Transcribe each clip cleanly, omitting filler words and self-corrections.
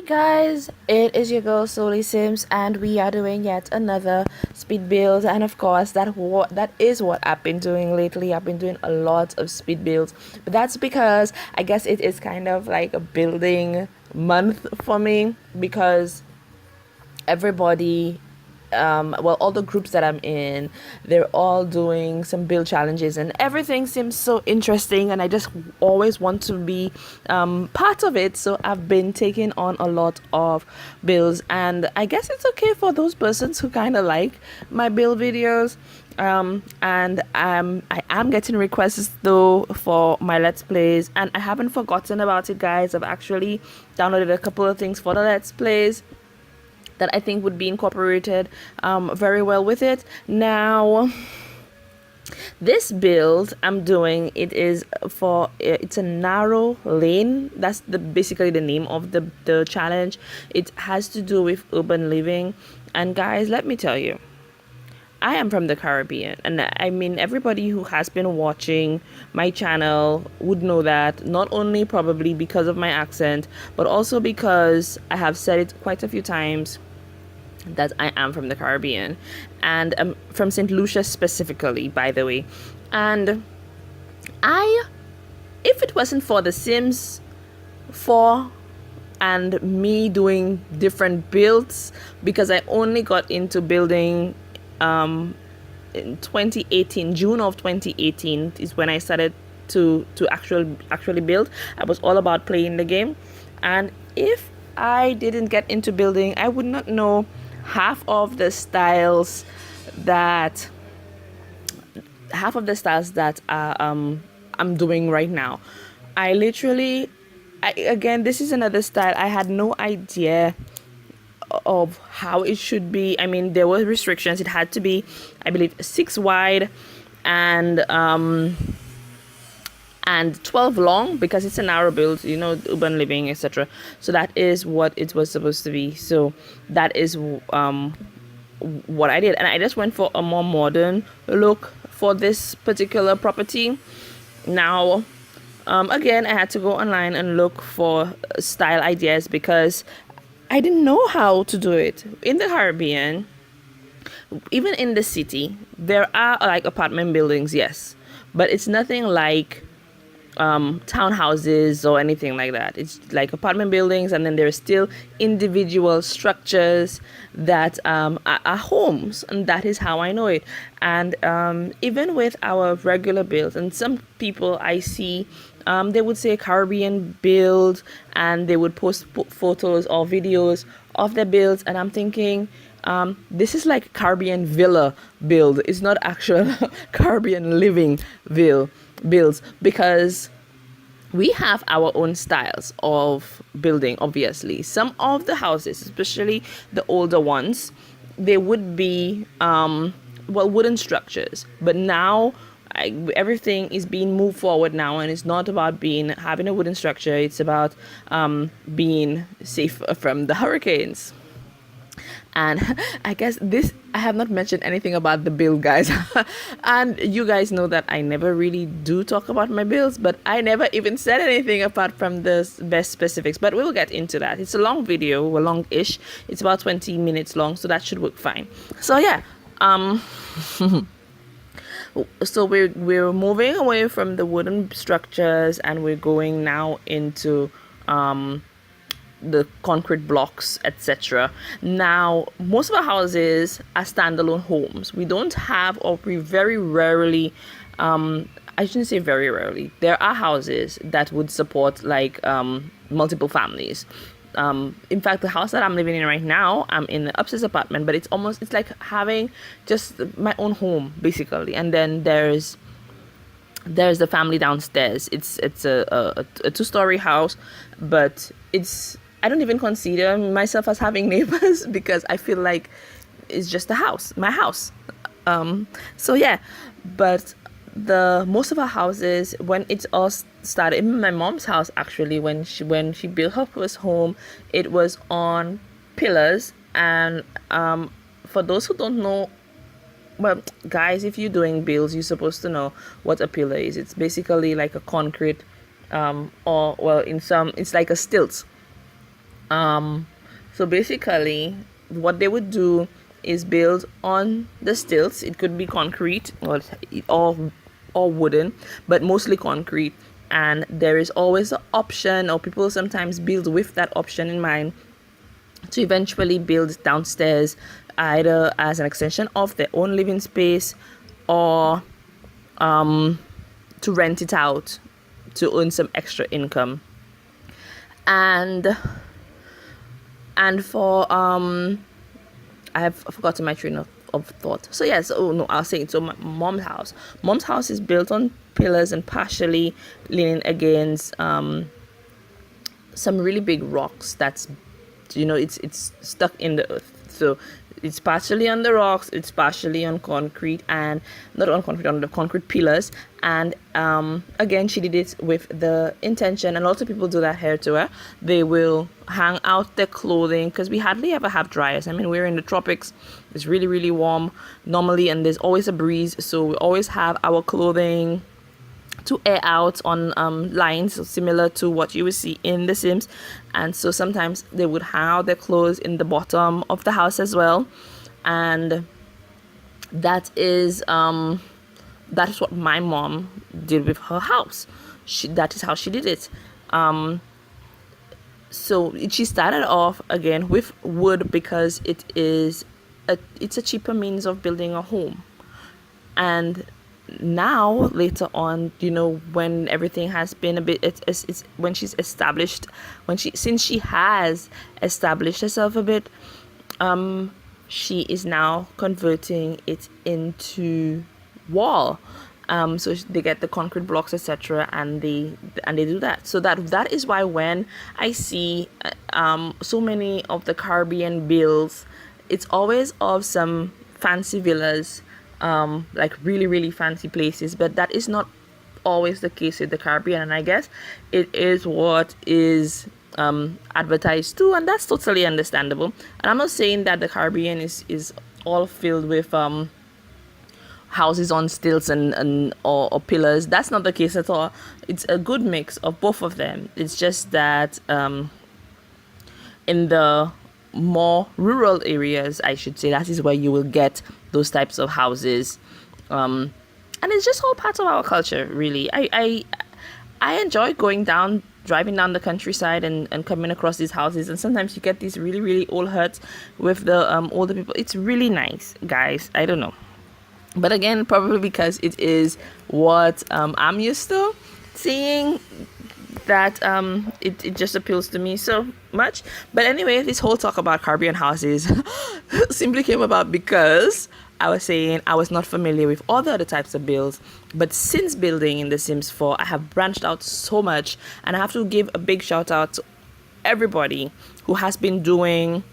Guys, it is your girl SolieSims, and we are doing yet another speed build. And of course, that is what I've been doing lately. I've been doing a lot of speed builds, but that's because I guess it is kind of like a building month for me because everybody well, all the groups that I'm in, they're all doing some build challenges, and everything seems so interesting, and I just always want to be part of it. So I've been taking on a lot of builds, and I guess it's okay for those persons who kind of like my build videos. And I am getting requests though for my let's plays, and I haven't forgotten about it, guys. I've actually downloaded a couple of things for the let's plays that I think would be incorporated very well with it. Now, this build I'm doing, it's a narrow lane. That's basically the name of the challenge. It has to do with urban living, and guys, let me tell you, I am from the Caribbean, and I mean, everybody who has been watching my channel would know that, not only probably because of my accent, but also because I have said it quite a few times that I am from the Caribbean, and I'm from St. Lucia specifically, by the way. And if it wasn't for The Sims 4 and me doing different builds, because I only got into building in 2018, June of 2018 is when I started to actually build. I was all about playing the game, and if I didn't get into building, I would not know half of the styles that I'm doing right now. Again, this is another style I had no idea of how it should be. I mean, there were restrictions. It had to be, I believe, 6 wide and 12 long, because it's a narrow build, urban living, etc. So that is what it was supposed to be. So that is what I did, and I just went for a more modern look for this particular property. Now, again, I had to go online and look for style ideas because I didn't know how to do it. In the Caribbean, even in the city, there are like apartment buildings, yes, but it's nothing like townhouses or anything like that. It's like apartment buildings, and then there's still individual structures that are homes, and that is how I know it. And even with our regular builds, and some people I see, they would say Caribbean build, and they would post photos or videos of their builds, and I'm thinking, this is like Caribbean villa build. It's not actual Caribbean living builds, because we have our own styles of building. Obviously, some of the houses, especially the older ones, they would be wooden structures, but now everything is being moved forward now, and it's not about having a wooden structure. It's about being safe from the hurricanes. And I guess I have not mentioned anything about the build, guys. And you guys know that I never really do talk about my builds, but I never even said anything apart from the best specifics. But we will get into that. It's a long video, or long-ish. It's about 20 minutes long, so that should work fine. So yeah, so we're moving away from the wooden structures, and we're going now into the concrete blocks, etc. Now, most of our houses are standalone homes. We don't have, or we very rarely, I shouldn't say very rarely, there are houses that would support like multiple families. In fact, the house that I'm living in right now, I'm in the upstairs apartment, but it's like having just my own home basically. And then there's the family downstairs. It's a 2-story house, but I don't even consider myself as having neighbors because I feel like it's just my house. So yeah, but most of our houses, when it's all started, even my mom's house actually, when she built her first home, it was on pillars. And for those who don't know, well, guys, if you're doing builds, you're supposed to know what a pillar is. It's basically like a concrete, or well, it's like a stilt So basically, what they would do is build on the stilts. It could be concrete or or wooden, but mostly concrete. And there is always an option, or people sometimes build with that option in mind, to eventually build downstairs, either as an extension of their own living space, or to rent it out to earn some extra income. And for I have forgotten my train of thought. So yes, oh no, I was saying, so my mom's house. Mom's house is built on pillars and partially leaning against some really big rocks that's, it's stuck in the earth. So it's partially on the rocks, it's partially on concrete, and not on concrete, on the concrete pillars. And again, she did it with the intention, and lots of people do that here to her. They will hang out their clothing, because we hardly ever have dryers. I mean, we're in the tropics, it's really, really warm normally, and there's always a breeze, so we always have our clothing to air out on lines similar to what you would see in The Sims. And so sometimes they would hang out their clothes in the bottom of the house as well. And that is what my mom did with her house. That is how she did it. So she started off again with wood, because it's a cheaper means of building a home. And now later on, when everything has been a bit, it's when she's established, since she has established herself a bit, she is now converting it into wall. So they get the concrete blocks, etc., and they do that. So that is why when I see so many of the Caribbean builds, it's always of some fancy villas, like really, really fancy places. But that is not always the case with the Caribbean, and I guess it is what is advertised too, and that's totally understandable. And I'm not saying that the Caribbean is all filled with houses on stilts or pillars. That's not the case at all. It's a good mix of both of them. It's just that in the more rural areas, I should say, that is where you will get those types of houses, and it's just all part of our culture, really. I enjoy driving down the countryside and coming across these houses, and sometimes you get these really, really old huts with the older people. It's really nice, guys. I don't know, but again, probably because it is what I'm used to seeing, that it just appeals to me so much. But anyway, this whole talk about Caribbean houses simply came about because I was saying I was not familiar with all the other types of builds, but since building in The Sims 4, I have branched out so much, and I have to give a big shout out to everybody who has been doing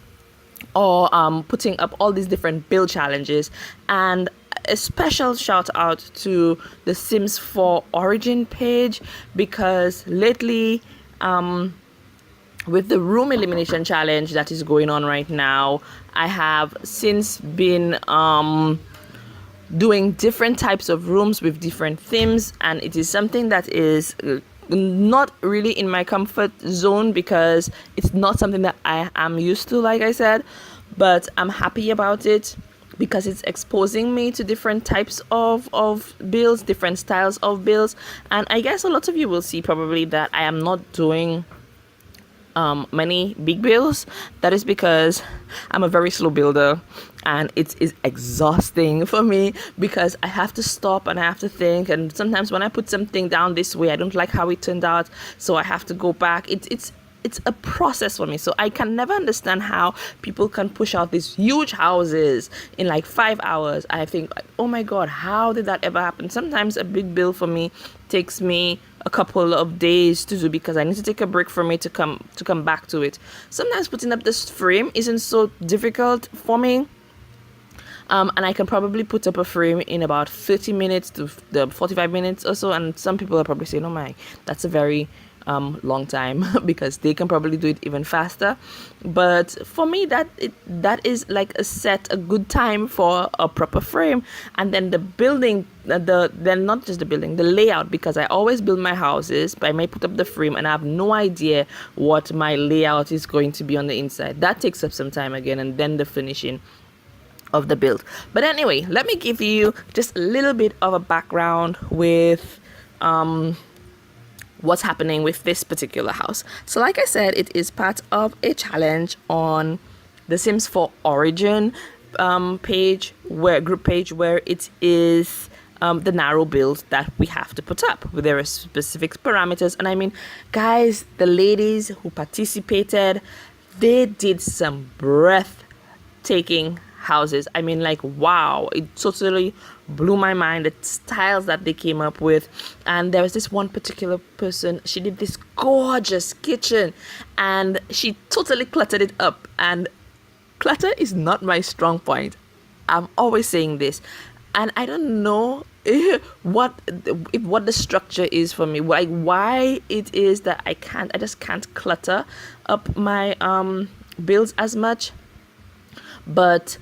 or putting up all these different build challenges, and a special shout out to the Sims 4 origin page, because lately with the room elimination challenge that is going on right now, I have since been doing different types of rooms with different themes, and it is something that is not really in my comfort zone, because it's not something that I am used to, like I said. But I'm happy about it, because it's exposing me to different types of builds, different styles of builds. And I guess a lot of you will see probably that I am not doing many big builds. That is because I'm a very slow builder, and it is exhausting for me, because I have to stop and I have to think, and sometimes when I put something down this way, I don't like how it turned out, so I have to go back. It's a process for me. So I can never understand how people can push out these huge houses in like 5 hours. I think, like, oh my god, how did that ever happen? Sometimes a big build for me takes me a couple of days to do, because I need to take a break for me to come back to it. Sometimes putting up this frame isn't so difficult for me. And I can probably put up a frame in about 30 minutes to 45 minutes or so. And some people are probably saying, oh my, that's a very long time because they can probably do it even faster. But for me, that is like a good time for a proper frame. And then the building, then not just the building, the layout, because I always build my houses, but I may put up the frame and I have no idea what my layout is going to be on the inside. That takes up some time again, and then the finishing of the build. But anyway, let me give you just a little bit of a background with what's happening with this particular house. So like I said, it is part of a challenge on the Sims 4 Origin page, where group page, where it is the narrow build that we have to put up. There are specific parameters, and I mean, guys, the ladies who participated, they did some breathtaking houses. I mean, like, wow, it totally blew my mind, the styles that they came up with. And there was this one particular person, she did this gorgeous kitchen and she totally cluttered it up, and clutter is not my strong point. I'm always saying this, and I don't know what the structure is for me, like why it is that I just can't clutter up my builds as much. But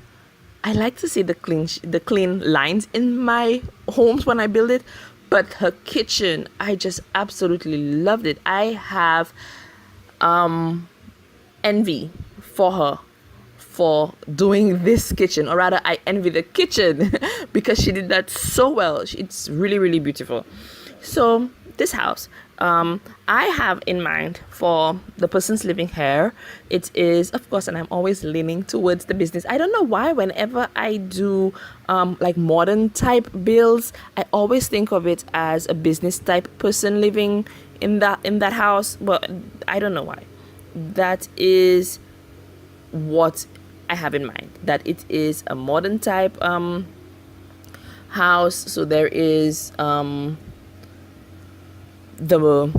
I like to see the clean lines in my homes when I build it. But her kitchen, I just absolutely loved it. I have envy for her for doing this kitchen, or rather I envy the kitchen because she did that so well. It's really, really beautiful. So this house, I have in mind for the person's living here, it is, of course, and I'm always leaning towards the business. I don't know why whenever I do like modern type builds, I always think of it as a business type person living in that house. But I don't know why. That is what I have in mind, that it is a modern type house. So there is the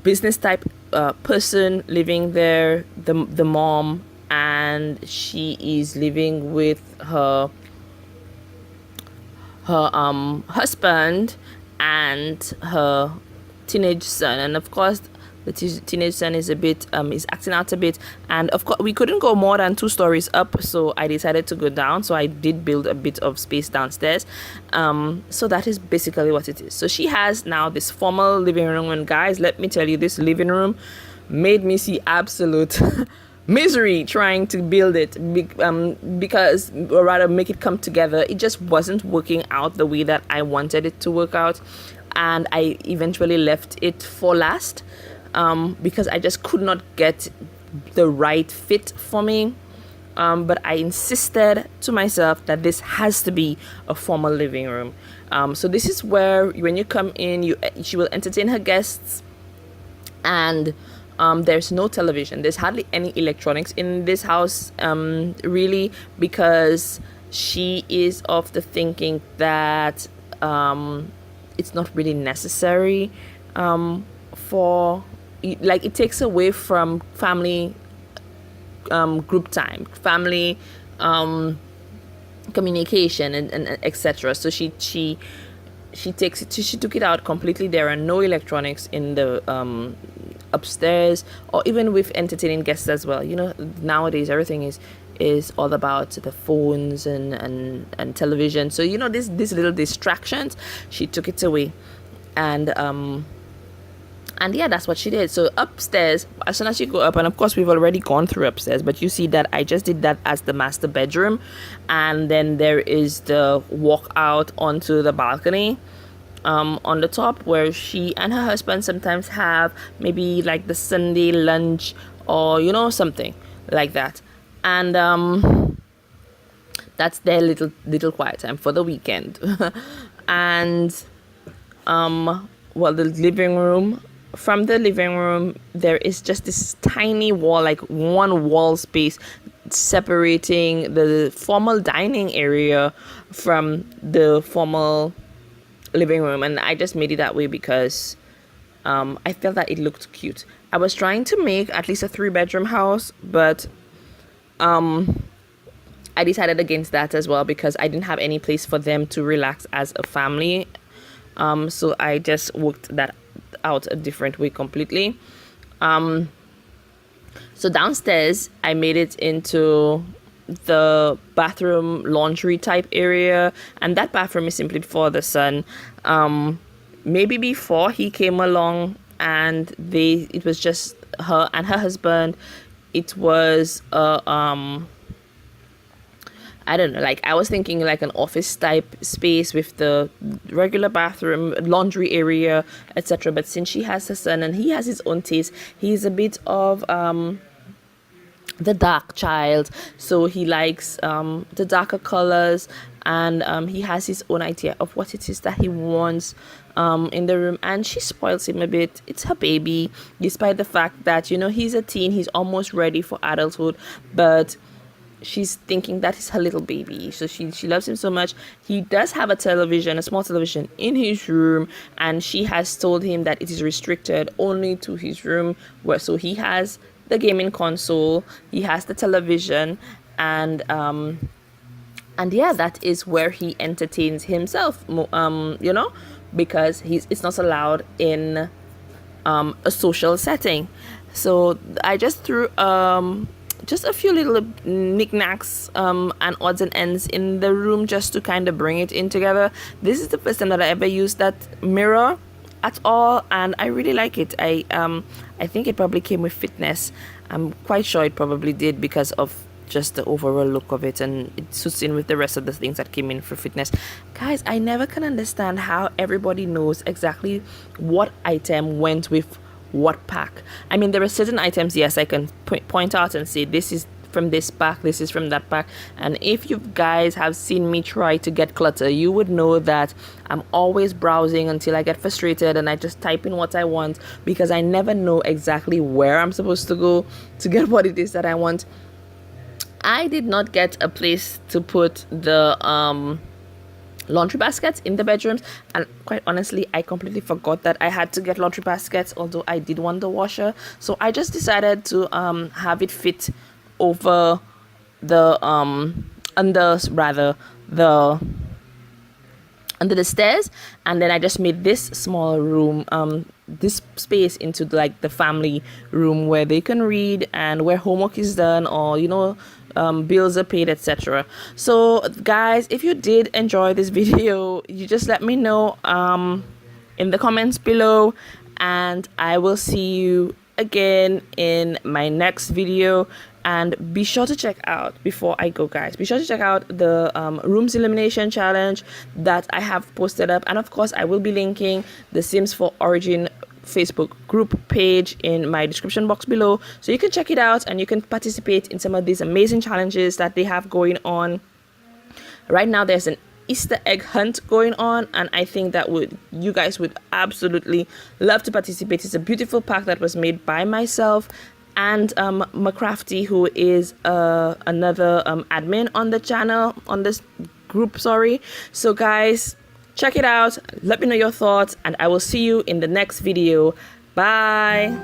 business type person living there, the mom, and she is living with her husband and her teenage son. And of course the teenage son is a bit is acting out a bit, and of course we couldn't go more than 2 stories up, so I decided to go down. So I did build a bit of space downstairs. So that is basically what it is. So she has now this formal living room, and guys, let me tell you, this living room made me see absolute misery trying to build it, because, or rather make it come together. It just wasn't working out the way that I wanted it to work out, and I eventually left it for last. Because I just could not get the right fit for me. But I insisted to myself that this has to be a formal living room. So this is where when you come in, she will entertain her guests, and there's no television. There's hardly any electronics in this house, really, because she is of the thinking that it's not really necessary for, like, it takes away from family group time, family communication, and etc. So she took it out completely. There are no electronics in the upstairs, or even with entertaining guests as well. You know, nowadays everything is all about the phones and television. So, you know, these little distractions, she took it away. And yeah, that's what she did. So upstairs, as soon as you go up, and of course we've already gone through upstairs, but you see that I just did that as the master bedroom. And then there is the walk out onto the balcony on the top, where she and her husband sometimes have maybe like the Sunday lunch, or, you know, something like that. And that's their little quiet time for the weekend. And well, the living room, from the living room, there is just this tiny wall, like one wall space separating the formal dining area from the formal living room. And I just made it that way because I felt that it looked cute. I was trying to make at least a 3-bedroom house, but I decided against that as well, because I didn't have any place for them to relax as a family. So I just worked that out a different way completely. So downstairs, I made it into the bathroom laundry type area, and that bathroom is simply for the son. Maybe before he came along, and it was just her and her husband. It was I don't know, like I was thinking like an office type space with the regular bathroom, laundry area, etc. But since she has her son and he has his own taste, he's a bit of the dark child, so he likes the darker colors, and he has his own idea of what it is that he wants in the room, and she spoils him a bit. It's her baby, despite the fact that, you know, he's a teen, he's almost ready for adulthood, but she's thinking that is her little baby, so she loves him so much. He does have a small television in his room, and she has told him that it is restricted only to his room, where so he has the gaming console, he has the television, and yeah, that is where he entertains himself, you know, because it's not allowed in a social setting. So I just threw just a few little knickknacks and odds and ends in the room just to kind of bring it in together. This is the first time that I ever used that mirror at all, and I really like it. I think it probably came with fitness. I'm quite sure it probably did, because of just the overall look of it, and it suits in with the rest of the things that came in for fitness. Guys, I never can understand how everybody knows exactly what item went with what pack. I mean, there are certain items, yes, I can point out and say this is from this pack, this is from that pack. And if you guys have seen me try to get clutter, you would know that I'm always browsing until I get frustrated and I just type in what I want, because I never know exactly where I'm supposed to go to get what it is that I want. I did not get a place to put the laundry baskets in the bedrooms, and quite honestly, I completely forgot that I had to get laundry baskets, although I did want the washer. So I just decided to have it fit over the under the stairs, and then I just made this small room, this space, into like the family room where they can read and where homework is done, or, you know, bills are paid, etc. So guys, if you did enjoy this video, you just let me know in the comments below, and I will see you again in my next video. And be sure to check out, before I go guys, be sure to check out the rooms elimination challenge that I have posted up, and of course I will be linking the Sims for Origin Facebook group page in my description box below, so you can check it out and you can participate in some of these amazing challenges that they have going on right now. There's an Easter egg hunt going on, and I think that you guys would absolutely love to participate. It's a beautiful pack that was made by myself and McCrafty, who is another admin on the channel, on this group, sorry. So guys, check it out, let me know your thoughts, and I will see you in the next video. Bye.